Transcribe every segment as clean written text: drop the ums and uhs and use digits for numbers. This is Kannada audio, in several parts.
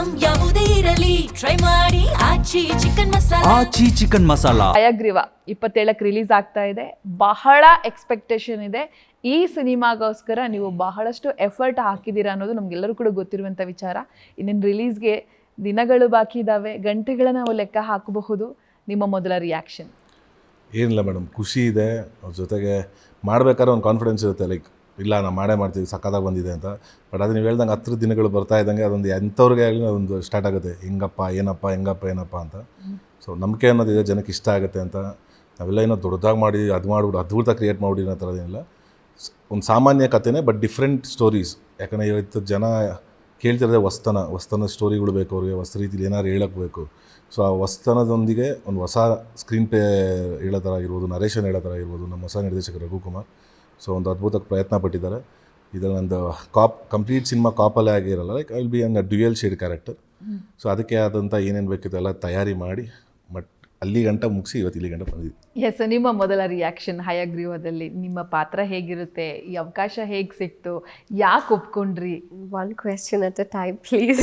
ಐಟಂ ಯಾವುದೇ ಇರಲಿ ಟ್ರೈ ಮಾಡಿ ಆಚಿ ಚಿಕನ್ ಮಸಾಲಾ. ಆಚಿ ಚಿಕನ್ ಮಸಾಲಾ ಹಯಗ್ರೀವ 27ಕ್ಕೆ ರಿಲೀಸ್ ಆಗ್ತಾ ಇದೆ. ಬಹಳ ಎಕ್ಸ್ಪೆಕ್ಟೇಷನ್ ಇದೆ. ಈ ಸಿನಿಮಾಗೋಸ್ಕರ ನೀವು ಬಹಳಷ್ಟು ಎಫರ್ಟ್ ಹಾಕಿದ್ದೀರಾ ಅನ್ನೋದು ನಮಗೆಲ್ಲರೂ ಕೂಡ ಗೊತ್ತಿರುವಂಥ ವಿಚಾರ. ಇನ್ನೇನು ರಿಲೀಸ್ಗೆ ದಿನಗಳು ಬಾಕಿ ಇದ್ದಾವೆ, ಗಂಟೆಗಳನ್ನು ನಾವು ಲೆಕ್ಕ ಹಾಕಬಹುದು. ನಿಮ್ಮ ಮೊದಲ ರಿಯಾಕ್ಷನ್? ಏನಿಲ್ಲ ಮೇಡಮ್, ಖುಷಿ ಇದೆ. ಅವ್ರ ಜೊತೆಗೆ ಮಾಡ್ಬೇಕಾದ್ರೆ ಒಂದು ಕಾನ್ಫಿಡೆನ್ಸ್ ಇರುತ್ತೆ, ಲೈಕ್ ಇಲ್ಲ ನಾವು ಮಾಡೇ ಮಾಡ್ತೀವಿ, ಸಕ್ಕತ್ತಾಗಿ ಬಂದಿದೆ ಅಂತ. ಬಟ್ ಅದು ನೀವು ಹೇಳ್ದಂಗೆ 10 ದಿನಗಳು ಬರ್ತಾ ಇದ್ದಂಗೆ ಅದೊಂದು ಎಂಥವ್ರಿಗೆ ಆಗಲಿ ಅದೊಂದು ಸ್ಟಾರ್ಟ್ ಆಗುತ್ತೆ, ಹೆಂಗಪ್ಪ ಏನಪ್ಪ ಅಂತ. ಸೊ ನಂಬಿಕೆ ಅನ್ನೋದಿದೆ, ಜನಕ್ಕೆ ಇಷ್ಟ ಆಗುತ್ತೆ ಅಂತ. ನಾವೆಲ್ಲ ಏನೋ ದೊಡ್ಡದಾಗಿ ಮಾಡಿ ಅದು ಮಾಡ್ಬಿಟ್ಟು ಅದ್ಭುತ ಕ್ರಿಯೇಟ್ ಮಾಡಿಬಿಡಿ ಅನ್ನೋ ಥರದೇನಿಲ್ಲ. ಒಂದು ಸಾಮಾನ್ಯ ಕಥೆನೇ, ಬಟ್ ಡಿಫ್ರೆಂಟ್ ಸ್ಟೋರೀಸ್. ಯಾಕಂದರೆ ಇವತ್ತು ಜನ ಕೇಳ್ತಿರೋದೇ ಹೊಸ್ತನ ಸ್ಟೋರಿಗಳು ಬೇಕು ಅವ್ರಿಗೆ, ಹೊಸ ರೀತಿಲಿ ಏನಾದ್ರು ಹೇಳೋಕ್ಕೆ ಬೇಕು. ಸೊ ಆ ಹೊಸ್ತನದೊಂದಿಗೆ ಒಂದು ಹೊಸ ಸ್ಕ್ರೀನ್ ಪ್ಲೇ ಹೇಳೋ ಥರ ಆಗಿರ್ಬೋದು, ನರೇಷನ್ ಹೇಳೋ ಥರ ಆಗಿರ್ಬೋದು. ನಮ್ಮ ಹೊಸ ನಿರ್ದೇಶಕರು ರಘುಕುಮಾರ್ ಸೊ ಒಂದು ಅದ್ಭುತ ಪ್ರಯತ್ನ ಪಟ್ಟಿದ್ದಾರೆ. ಇದರಲ್ಲಿ ನಂದು ಕಂಪ್ಲೀಟ್ ಸಿನಿಮಾ ಕಾಪಲ್ಲೇ ಆಗಿರಲ್ಲ, like I will be a dual shade character. So ಅದಕ್ಕೆ ಆದಂಥ ಏನೇನು ಬೇಕಿತ್ತು ಎಲ್ಲ ತಯಾರಿ ಮಾಡಿ ಬಟ್ ಅಲ್ಲಿ ಗಂಟ ಮುಗಿಸಿ ಇವತ್ತು ಇಲ್ಲಿ ಗಂಟ ಬಂದಿದ್ವಿ. ಎಸ್, ನಿಮ್ಮ ಮೊದಲ ರಿಯಾಕ್ಷನ್ ಹಯಗ್ರೀವದಲ್ಲಿ ನಿಮ್ಮ ಪಾತ್ರ ಹೇಗಿರುತ್ತೆ? ಈ ಅವಕಾಶ ಹೇಗೆ ಸಿಕ್ತು? ಯಾಕೆ ಒಪ್ಕೊಂಡ್ರಿ? One question at a time please.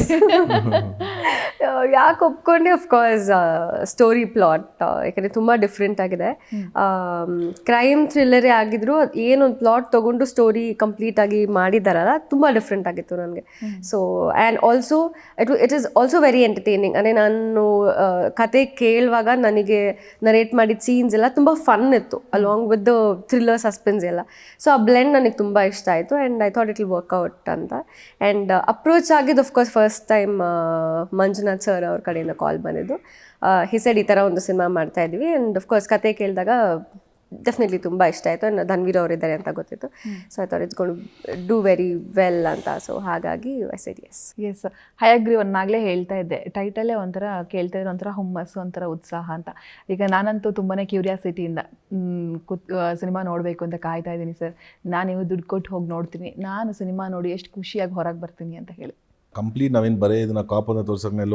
ಯಾಕೆ ಒಪ್ಕೊಂಡೆ? ಅಫ್ಕೋರ್ಸ್ ಸ್ಟೋರಿ ಪ್ಲಾಟ್, ಯಾಕಂದರೆ ತುಂಬ ಡಿಫ್ರೆಂಟ್ ಆಗಿದೆ. ಕ್ರೈಮ್ ಥ್ರಿಲ್ಲರೇ ಆಗಿದ್ರು ಏನೊಂದು ಪ್ಲಾಟ್ ತೊಗೊಂಡು ಸ್ಟೋರಿ ಕಂಪ್ಲೀಟಾಗಿ ಮಾಡಿದ್ದಾರಲ್ಲ, ತುಂಬ ಡಿಫ್ರೆಂಟ್ ಆಗಿತ್ತು ನನಗೆ. So and also it is also very entertaining. ಅಂದರೆ ನಾನು ಕತೆ ಕೇಳುವಾಗ ನನಗೆ ನರೇಟ್ ಮಾಡಿದ ಸೀನ್ಸ್ ಎಲ್ಲ ತುಂಬ ಫನ್ ಇತ್ತು, along with the thriller suspense ಎಲ್ಲ. ಸೊ ಆ ಬ್ಲೆಂಡ್ ನನಗೆ ತುಂಬ ಇಷ್ಟ ಆಯಿತು and I thought it will work out ಅಂತ. ಆ್ಯಂಡ್ ಅಪ್ರೋಚ್ ಆಗಿದ್ದು of course first time Manjunath sir ಅವ್ರ ಕಡೆಯಿಂದ ಕಾಲ್ ಬಂದಿದ್ದು. ಹಿ ಸೆಡ್ ಈ ಥರ ಒಂದು ಸಿನಿಮಾ ಮಾಡ್ತಾ ಇದ್ವಿ. ಆ್ಯಂಡ್ ಅಫ್ಕೋರ್ಸ್ ಕತೆ ಕೇಳಿದಾಗ ಡೆಫಿನೆಟ್ಲಿ ತುಂಬ ಇಷ್ಟ ಆಯಿತು. ಆ್ಯಂಡ್ ಧನ್ವೀರ್ ಅವರಿದ್ದಾರೆ ಅಂತ ಗೊತ್ತಿತ್ತು. So I thought it's gonna do very well ಅಂತ. ಸೊ ಹಾಗಾಗಿ ಐ ಸೆಡ್ ಎಸ್. ಎಸ್, ಹಯಗ್ರೀವನ್ನಾಗಲೇ ಹೇಳ್ತಾ ಇದ್ದೆ, ಟೈಟಲೇ ಒಂಥರ ಕೇಳ್ತಾ ಇದ್ರೆ ಒಂಥರ ಹುಮ್ಮಸ್ಸು, ಒಂಥರ ಉತ್ಸಾಹ ಅಂತ. ಈಗ ನಾನಂತೂ ತುಂಬಾ ಕ್ಯೂರಿಯಾಸಿಟಿಯಿಂದ ಸಿನಿಮಾ ನೋಡಬೇಕು ಅಂತ ಕಾಯ್ತಾ ಇದ್ದೀನಿ ಸರ್. ನಾನು ದುಡ್ಡು ಕೊಟ್ಟು ಹೋಗಿ ನೋಡ್ತೀನಿ, ನಾನು ಸಿನಿಮಾ ನೋಡಿ ಎಷ್ಟು ಖುಷಿಯಾಗಿ ಹೊರಗೆ ಬರ್ತೀನಿ ಅಂತ ಹೇಳಿ. ಕಂಪ್ಲೀಟ್ ನಾವೇನು ಬರೀ ಇದನ್ನು ಕಾಪನ್ನು ತೋರ್ಸೋಕೆ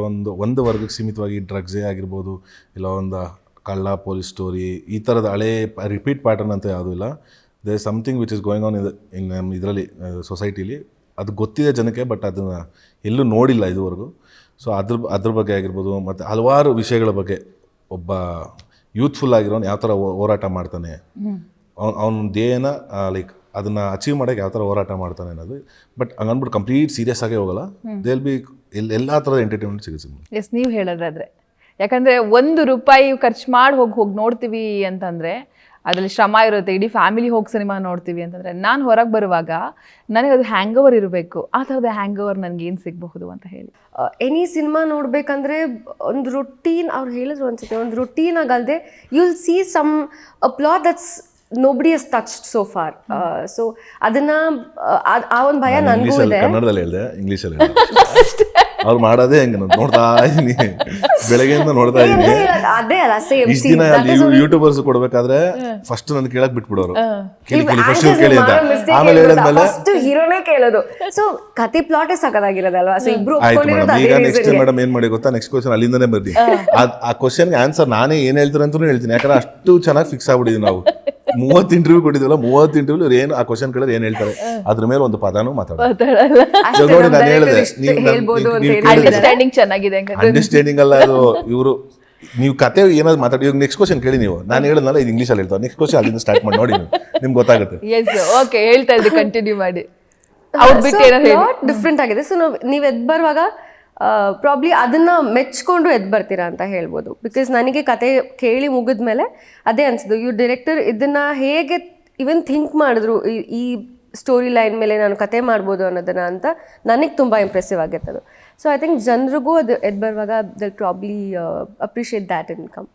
ಒಂದು ವರ್ಗಕ್ಕೆ ಸೀಮಿತವಾಗಿ ಡ್ರಗ್ಸೇ ಆಗಿರ್ಬೋದು, ಇಲ್ಲ ಒಂದು ಕಳ್ಳ ಪೊಲೀಸ್ ಸ್ಟೋರಿ, ಈ ಥರದ ಹಳೇ ರಿಪೀಟ್ ಪ್ಯಾಟರ್ನ್ ಅಂತ ಯಾವುದೂ ಇಲ್ಲ. They something which is going on in ಇದರಲ್ಲಿ ಸೊಸೈಟಿಲಿ. ಅದು ಗೊತ್ತಿದೆ ಜನಕ್ಕೆ, ಬಟ್ ಅದನ್ನು ಎಲ್ಲೂ ನೋಡಿಲ್ಲ ಇದುವರೆಗೂ. ಸೊ ಅದ್ರ ಬಗ್ಗೆ ಆಗಿರ್ಬೋದು, ಮತ್ತು ಹಲವಾರು ವಿಷಯಗಳ ಬಗ್ಗೆ ಒಬ್ಬ ಯೂತ್ಫುಲ್ ಆಗಿರೋನು ಯಾವ ಥರ ಹೋರಾಟ ಮಾಡ್ತಾನೆ, ಅವನ ಧ್ಯೇಯನ ಲೈಕ್ ಅದನ್ನು ಅಚೀವ್ ಮಾಡೋಕ್ಕೆ ಯಾವ ಥರ ಹೋರಾಟ ಮಾಡ್ತಾನೆ ಅನ್ನೋದು. ಬಟ್ ಹಂಗನ್ಬಿಟ್ಟು ಕಂಪ್ಲೀಟ್ ಸೀರಿಯಸ್ ಆಗೇ ಹೋಗಲ್ಲ. ದೇ ವಿಲ್ ಬಿ ಎಲ್ಲ ಥರದ ಎಂಟರ್ಟೈನ್ಮೆಂಟ್ ಸಿಗುತ್ತೆ. ಎಸ್, ನೀವು ಹೇಳೋದಾದ್ರೆ, ಯಾಕಂದರೆ ₹1 ಖರ್ಚು ಮಾಡಿ ಹೋಗಿ ನೋಡ್ತೀವಿ ಅಂತಂದರೆ ಅದರಲ್ಲಿ ಶ್ರಮ ಇರುತ್ತೆ. ಇಡೀ ಫ್ಯಾಮಿಲಿ ಹೋಗಿ ಸಿನಿಮಾ ನೋಡ್ತೀವಿ ಅಂತಂದರೆ ನಾನು ಹೊರಗೆ ಬರುವಾಗ ನನಗೆ ಅದು ಹ್ಯಾಂಗ್ ಓವರ್ ಇರಬೇಕು. ಆ ಥರದ ಹ್ಯಾಂಗ್ ಓವರ್ ನನಗೇನು ಸಿಗಬಹುದು ಅಂತ ಹೇಳಿ. ಎನಿ ಸಿನಿಮಾ ನೋಡಬೇಕಂದ್ರೆ ಒಂದು ರೊಟೀನ್, ಅವ್ರು ಹೇಳಿದ್ರು ಅನ್ಸುತ್ತೆ, ಒಂದು ರೊಟೀನ್ ಆಗಲ್ದೆ you will see some a plot that's nobody has touched so far. So ಅದನ್ನ ಆ ಒಂದು ಭಯ ನನಗೂ ಇದೆ. ಕನ್ನಡದಲ್ಲಿ ಹೇಳಿದೆ, ಇಂಗ್ಲೀಷಲ್ಲಿ ಅವ್ರು ಮಾಡೋದೇ ಹೆಂಗೆ ನೋಡ್ತಾ ಇದ್ದೀನಿ, ಬೆಳಗ್ಗೆಯಿಂದ ನೋಡ್ತಾ ಇದ್ದೀನಿ. ಅದೇ ಅಲ್ಲ, ಸೇಮ್ ಇಷ್ಟು ದಿನ ಯೂಟ್ಯೂಬರ್ಸ್ ಕೊಡ್ಬೇಕಾದ್ರೆ ಫಸ್ಟ್ ನನ್ನ ಕೇಳಕ್ ಬಿಟ್ಬಿಡೋರು, ಕೇಳಿ ಫಸ್ಟ್ ಕೇಳಿ ಅಂತ. ಆಮೇಲೆ ಹೇಳಿದ್ಮೇಲೆ ಫಸ್ಟ್ ಹೀರೋನೇ ಕೇಳೋದು. ಸೊ ಕತೆ ಪ್ಲಾಟೇ ಸಕತ್ತಾಗಿರೋದಲ್ವಾ. ಸೊ ಇಬ್ರು ಈಗ ನೆಕ್ಸ್ಟ್ ಮೇಡಮ್ ಏನ್ ಮಾಡಿ ಗೊತ್ತಾ, ನೆಕ್ಸ್ಟ್ ಕ್ವಶನ್ ಅಲ್ಲಿಂದನೇ ಬರ್ದಿ. ಆ ಕ್ವಶನ್ಗೆ ಆನ್ಸರ್ ನಾನೇ ಏನ್ ಹೇಳ್ತಾರೆ ಅಂತಾನು ಹೇಳ್ತೀನಿ. ಯಾಕಂದ್ರೆ ಅಷ್ಟು ಚೆನ್ನಾಗಿ ಫಿಕ್ಸ್ ಆಗ್ಬಿಟ್ಟಿದ್ವಿ ನಾವು. 30 ಇಂಟರ್ವ್ಯೂ ಕೊಟ್ಟಿದ್ವಲ್ಲ, 30 ಇಂಟರ್ವ್ಯೂ ಏನು ಆ ಕ್ವಶನ್ ಕೇಳಿದ್ರೆ ಏನು ಹೇಳ್ತಾರೆ, ಅದ್ರ ಮೇಲೆ ಒಂದು ಪದಾನು ಮಾತಾಡೋದು. ನೋಡಿ ನಾನು ಹೇಳಿದೆ, ಅಂಡರ್ಸ್ಟ್ಯಾಂಡಿಂಗ್ ಚೆನ್ನಾಗಿದೆ. ಅಂಡರ್ಸ್ಟ್ಯಾಂಡಿಂಗ್ ಅಲ್ಲ ಅದು, ಇವರು ನೀವು ಕತೆ ಏನಾದ್ರು ಮಾತಾಡಿ. ಇವಾಗ ನೆಕ್ಸ್ಟ್ ಕ್ವಶನ್ ಕೇಳಿ ನೀವು, ನಾನು ಹೇಳಿದ್ನಲ್ಲ ಇದು ಇಂಗ್ಲೀಷಲ್ಲಿ ಹೇಳ್ತಾರೆ, ನೆಕ್ಸ್ಟ್ ಕ್ವಶನ್ ಅಲ್ಲಿಂದ ಸ್ಟಾರ್ಟ್ ಮಾಡಿ ನೋಡಿ, ನಿಮ್ಗೆ ಗೊತ್ತಾಗುತ್ತೆ. ಎಸ್, ಓಕೆ, ಹೇಳ್ತಾ ಇದ್ದೆ, ಕಂಟಿನ್ಯೂ ಮಾಡಿ. ಡಿಫ್ರೆಂಟ್ ಆಗಿದೆ. ಸೊ ನೀವು ಎದ್ದು ಬರುವಾಗ ಪ್ರಾಬ್ಲಿ ಅದನ್ನ ಮೆಚ್ಕೊಂಡು ಎದ್ದು ಬರ್ತೀರಾ ಅಂತ ಹೇಳ್ಬೋದು. ಬಿಕಾಸ್ ನನಗೆ ಕತೆ ಕೇಳಿ ಮುಗಿದ್ಮೇಲೆ ಅದೇ ಅನ್ಸಿದ್ದು, ಇವ್ರು ಡೈರೆಕ್ಟರ್ ಇದನ್ನ ಹೇಗೆ ಇವನ್ ಥಿಂಕ್ ಮಾಡಿದ್ರು ಈ ಸ್ಟೋರಿ ಲೈನ್ ಮೇಲೆ ನಾನು ಕತೆ ಮಾಡ್ಬೋದು ಅನ್ನೋದನ್ನ ಅಂತ ನನಗೆ ತುಂಬ ಇಂಪ್ರೆಸಿವ್ ಆಗಿರ್ತದೆ. ಸೊ ಐ ಥಿಂಕ್ ಜನರಿಗೂ ಅದು ಎದ್ದು ಬರುವಾಗ they probably appreciate that income.